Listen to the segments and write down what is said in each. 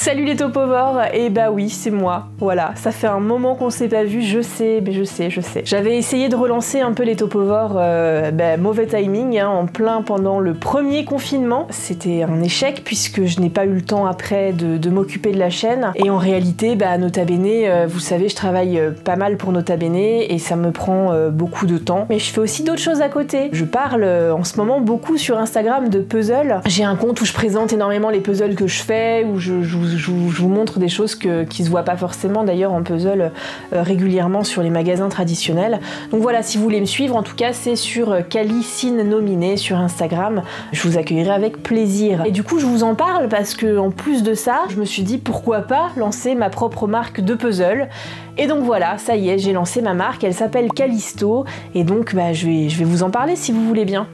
Salut les topovores, et bah oui, c'est moi, voilà, ça fait un moment qu'on s'est pas vu, je sais, mais je sais. J'avais essayé de relancer un peu les topovores, mauvais timing, hein, en plein pendant le premier confinement. C'était un échec puisque je n'ai pas eu le temps après de m'occuper de la chaîne. Et en réalité, Nota Bene, vous savez, je travaille pas mal pour Nota Bene et ça me prend beaucoup de temps. Mais je fais aussi d'autres choses à côté. Je parle en ce moment beaucoup sur Instagram de puzzles. J'ai un compte où je présente énormément les puzzles que je fais, où je vous montre des choses qui se voient pas forcément d'ailleurs en puzzle régulièrement sur les magasins traditionnels. Donc voilà, si vous voulez me suivre, en tout cas c'est sur Calicine sur Instagram. Je vous accueillerai avec plaisir. Et du coup je vous en parle parce que en plus de ça, je me suis dit pourquoi pas lancer ma propre marque de puzzle. Et donc voilà, ça y est, j'ai lancé ma marque, elle s'appelle Calisto et donc je vais vous en parler si vous voulez bien.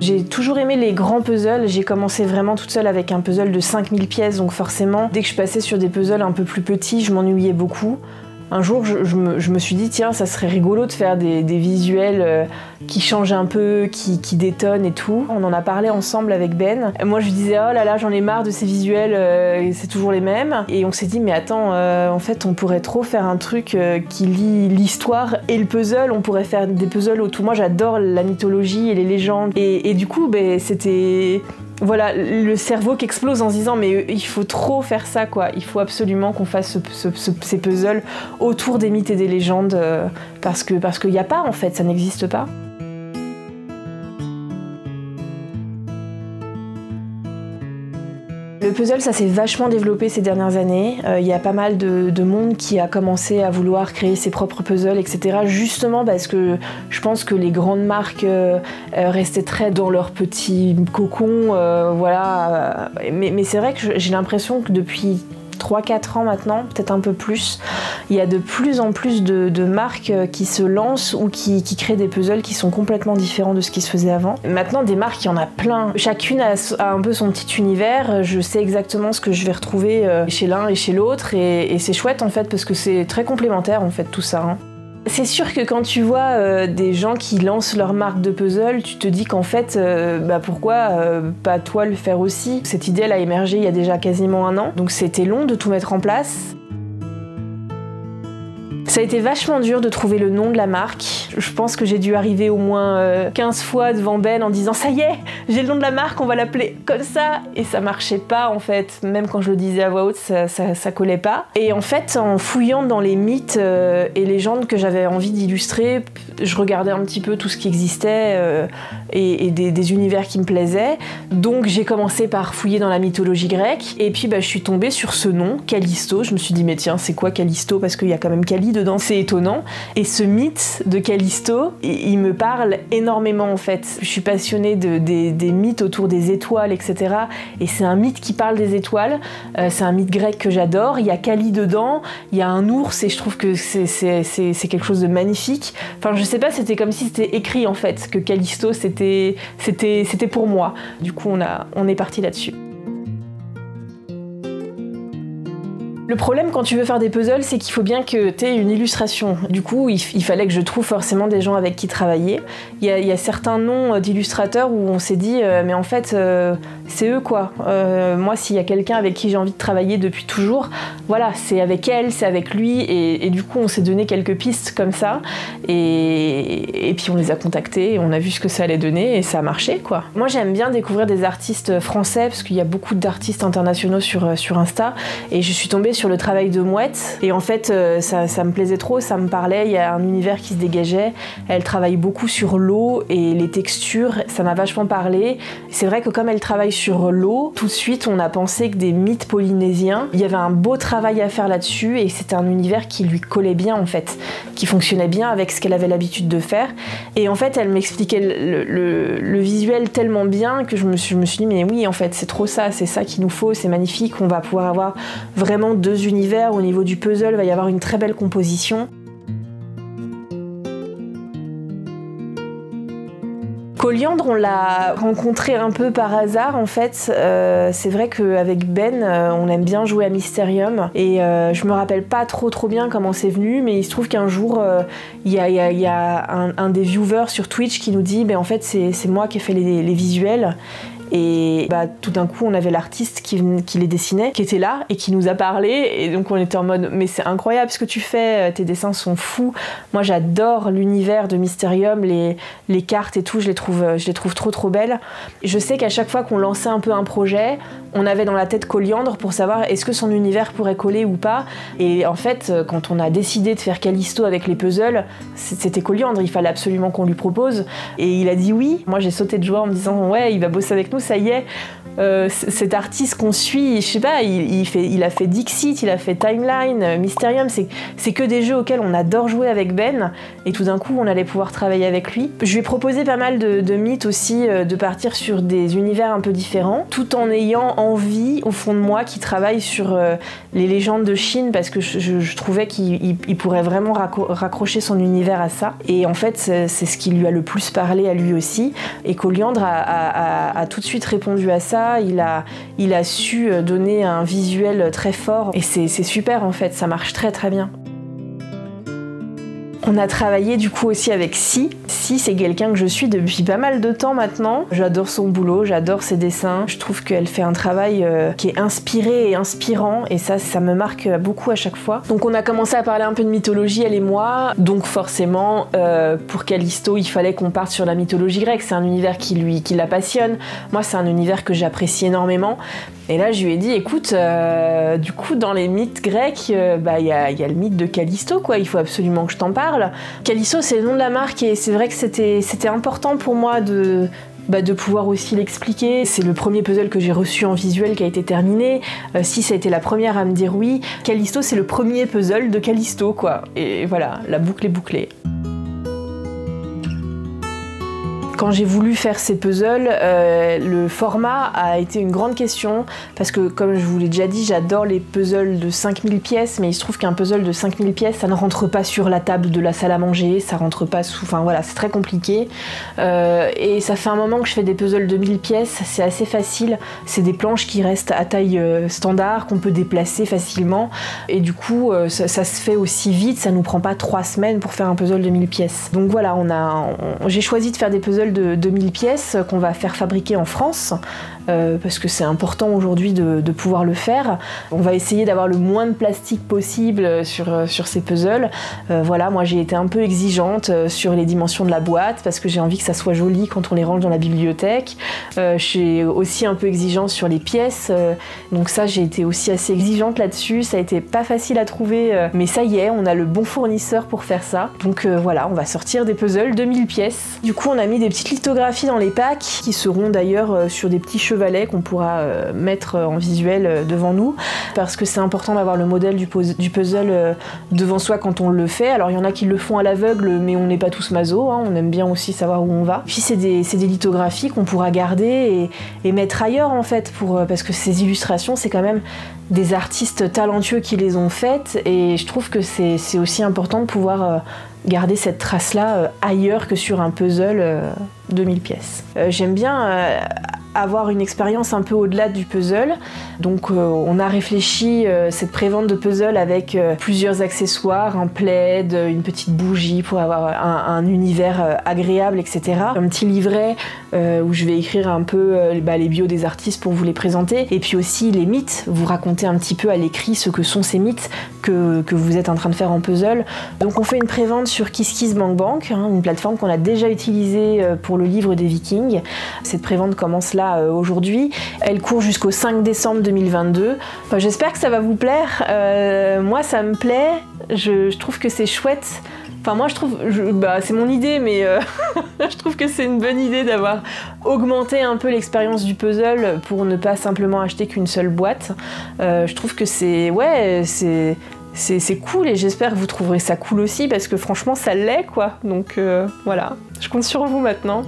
J'ai toujours aimé les grands puzzles, j'ai commencé vraiment toute seule avec un puzzle de 5000 pièces, donc forcément, dès que je passais sur des puzzles un peu plus petits, je m'ennuyais beaucoup. Un jour, je me suis dit, tiens, ça serait rigolo de faire des visuels qui changent un peu, qui détonnent et tout. On en a parlé ensemble avec Ben. Moi, je lui disais, oh là là, j'en ai marre de ces visuels, c'est toujours les mêmes. Et on s'est dit, mais attends, en fait, on pourrait trop faire un truc qui lie l'histoire et le puzzle. On pourrait faire des puzzles autour. Moi, j'adore la mythologie et les légendes. Et du coup, c'était... Voilà, le cerveau qui explose en se disant mais il faut trop faire ça quoi, il faut absolument qu'on fasse ces puzzles autour des mythes et des légendes parce qu'il n'y a pas en fait, ça n'existe pas. Le puzzle, ça s'est vachement développé ces dernières années. Il y a pas mal de monde qui a commencé à vouloir créer ses propres puzzles, etc. Justement parce que je pense que les grandes marques restaient très dans leur petit cocon, voilà. Mais c'est vrai que j'ai l'impression que depuis 3-4 ans maintenant, peut-être un peu plus, il y a de plus en plus de marques qui se lancent ou qui créent des puzzles qui sont complètement différents de ce qui se faisait avant. Maintenant, des marques, il y en a plein. Chacune a un peu son petit univers. Je sais exactement ce que je vais retrouver chez l'un et chez l'autre. Et c'est chouette en fait parce que c'est très complémentaire en fait tout ça. Hein. C'est sûr que quand tu vois des gens qui lancent leur marque de puzzle, tu te dis qu'en fait, pourquoi pas toi le faire aussi? Cette idée, elle a émergé il y a déjà quasiment 1 an, donc c'était long de tout mettre en place. Ça a été vachement dur de trouver le nom de la marque. Je pense que j'ai dû arriver au moins 15 fois devant Ben en disant « Ça y est, j'ai le nom de la marque, on va l'appeler comme ça !» Et ça marchait pas en fait, même quand je le disais à voix haute, ça collait pas. Et en fait, en fouillant dans les mythes et légendes que j'avais envie d'illustrer, je regardais un petit peu tout ce qui existait et des univers qui me plaisaient. Donc j'ai commencé par fouiller dans la mythologie grecque et puis je suis tombée sur ce nom, Callisto. Je me suis dit « Mais tiens, c'est quoi Callisto ?» Parce qu'il y a quand même Cali dedans, c'est étonnant. Et ce mythe de Callisto, il me parle énormément en fait. Je suis passionnée des mythes autour des étoiles, etc. Et c'est un mythe qui parle des étoiles. C'est un mythe grec que j'adore. Il y a Cali dedans, il y a un ours et je trouve que c'est quelque chose de magnifique. Enfin, je sais pas, c'était comme si c'était écrit en fait, que Callisto c'était pour moi. Du coup, on est parti là-dessus. Le problème quand tu veux faire des puzzles, c'est qu'il faut bien que tu aies une illustration. Du coup, il fallait que je trouve forcément des gens avec qui travailler. Il y a certains noms d'illustrateurs où on s'est dit mais en fait c'est eux quoi. Moi s'il y a quelqu'un avec qui j'ai envie de travailler depuis toujours, voilà, c'est avec elle, c'est avec lui et du coup on s'est donné quelques pistes comme ça et puis on les a contactés et on a vu ce que ça allait donner et ça a marché quoi. Moi j'aime bien découvrir des artistes français parce qu'il y a beaucoup d'artistes internationaux sur Insta et je suis tombée sur le travail de Mouette et en fait ça me plaisait trop, ça me parlait, il y a un univers qui se dégageait. Elle travaille beaucoup sur l'eau et les textures, ça m'a vachement parlé. C'est vrai que comme elle travaille sur l'eau, tout de suite on a pensé que des mythes polynésiens, il y avait un beau travail à faire là-dessus et c'était un univers qui lui collait bien en fait, qui fonctionnait bien avec ce qu'elle avait l'habitude de faire. Et en fait elle m'expliquait le visuel tellement bien que je me suis dit mais oui en fait c'est trop ça, c'est ça qu'il nous faut, c'est magnifique, on va pouvoir avoir vraiment 2 univers au niveau du puzzle, il va y avoir une très belle composition. Coliandre, on l'a rencontré un peu par hasard en fait. C'est vrai qu'avec Ben, on aime bien jouer à Mysterium et je me rappelle pas trop bien comment c'est venu, mais il se trouve qu'un jour, il y a un des viewers sur Twitch qui nous dit en fait c'est moi qui ai fait les visuels. Et tout d'un coup, on avait l'artiste qui les dessinait, qui était là et qui nous a parlé. Et donc on était en mode, mais c'est incroyable ce que tu fais, tes dessins sont fous. Moi j'adore l'univers de Mysterium, les cartes et tout, je les trouve trop belles. Je sais qu'à chaque fois qu'on lançait un peu un projet, on avait dans la tête Coliandre pour savoir est-ce que son univers pourrait coller ou pas. Et en fait, quand on a décidé de faire Callisto avec les puzzles, c'était Coliandre, il fallait absolument qu'on lui propose. Et il a dit oui. Moi j'ai sauté de joie en me disant ouais, il va bosser avec nous, ça y est. Cet artiste qu'on suit, je sais pas, il a fait Dixit, il a fait Timeline, Mysterium, c'est que des jeux auxquels on adore jouer avec Ben, et tout d'un coup on allait pouvoir travailler avec lui. Je lui ai proposé pas mal de mythes aussi, de partir sur des univers un peu différents, tout en ayant envie au fond de moi qu'il travaille sur les légendes de Chine, parce que je trouvais qu'il pourrait vraiment raccrocher son univers à ça. Et en fait c'est ce qui lui a le plus parlé à lui aussi, et Coliandre a tout de suite répondu à ça. Il a su donner un visuel très fort et c'est super en fait, ça marche très bien. On a travaillé du coup aussi avec Si. Si, c'est quelqu'un que je suis depuis pas mal de temps maintenant. J'adore son boulot, j'adore ses dessins. Je trouve qu'elle fait un travail qui est inspiré et inspirant, et ça me marque beaucoup à chaque fois. Donc on a commencé à parler un peu de mythologie, elle et moi. Donc forcément, pour Callisto, il fallait qu'on parte sur la mythologie grecque. C'est un univers qui la passionne. Moi, c'est un univers que j'apprécie énormément. Et là, je lui ai dit, écoute, du coup, dans les mythes grecs, y a le mythe de Callisto, quoi. Il faut absolument que je t'en parle. Callisto, c'est le nom de la marque, et c'est vrai que c'était important pour moi de pouvoir aussi l'expliquer. C'est le premier puzzle que j'ai reçu en visuel qui a été terminé. Si, ça a été la première à me dire oui. Callisto, c'est le premier puzzle de Callisto, quoi. Et voilà, la boucle est bouclée. Quand j'ai voulu faire ces puzzles, le format a été une grande question, parce que comme je vous l'ai déjà dit, j'adore les puzzles de 5000 pièces, mais il se trouve qu'un puzzle de 5000 pièces, ça ne rentre pas sur la table de la salle à manger, ça rentre pas sous... Enfin voilà, c'est très compliqué. Et ça fait un moment que je fais des puzzles de 1000 pièces, c'est assez facile. C'est des planches qui restent à taille standard, qu'on peut déplacer facilement. Et du coup, ça se fait aussi vite, ça nous prend pas 3 semaines pour faire un puzzle de 1000 pièces. Donc voilà, j'ai choisi de faire des puzzles de 2000 pièces qu'on va faire fabriquer en France, parce que c'est important aujourd'hui de pouvoir le faire. On va essayer d'avoir le moins de plastique possible sur ces puzzles. Voilà, moi j'ai été un peu exigeante sur les dimensions de la boîte, parce que j'ai envie que ça soit joli quand on les range dans la bibliothèque. Je suis aussi un peu exigeante sur les pièces, donc ça j'ai été aussi assez exigeante là-dessus. Ça a été pas facile à trouver, mais ça y est, on a le bon fournisseur pour faire ça. Donc voilà, on va sortir des puzzles de 1000 pièces. Du coup on a mis des petites lithographies dans les packs, qui seront d'ailleurs sur des petits chevalets qu'on pourra mettre en visuel devant nous, parce que c'est important d'avoir le modèle du puzzle devant soi quand on le fait. Alors il y en a qui le font à l'aveugle, mais on n'est pas tous maso, hein, on aime bien aussi savoir où on va. Puis c'est des lithographies qu'on pourra garder et mettre ailleurs en fait, parce que ces illustrations, c'est quand même des artistes talentueux qui les ont faites, et je trouve que c'est aussi important de pouvoir garder cette trace-là ailleurs que sur un puzzle de 1000 pièces. J'aime bien avoir une expérience un peu au-delà du puzzle. Donc on a réfléchi cette prévente de puzzle avec plusieurs accessoires, un plaid, une petite bougie pour avoir un univers agréable, etc. Un petit livret où je vais écrire un peu les bios des artistes pour vous les présenter. Et puis aussi les mythes, vous raconter un petit peu à l'écrit ce que sont ces mythes que vous êtes en train de faire en puzzle. Donc on fait une prévente sur KissKissBankBank, hein, une plateforme qu'on a déjà utilisée pour le livre des Vikings. Cette prévente commence là aujourd'hui. Elle court jusqu'au 5 décembre 2022. Enfin, j'espère que ça va vous plaire. Moi, ça me plaît. Je trouve que c'est chouette. Enfin, moi, je trouve... c'est mon idée, mais je trouve que c'est une bonne idée d'avoir augmenté un peu l'expérience du puzzle pour ne pas simplement acheter qu'une seule boîte. Je trouve que c'est... Ouais, c'est cool, et j'espère que vous trouverez ça cool aussi, parce que franchement, ça l'est, quoi. Donc voilà, je compte sur vous maintenant.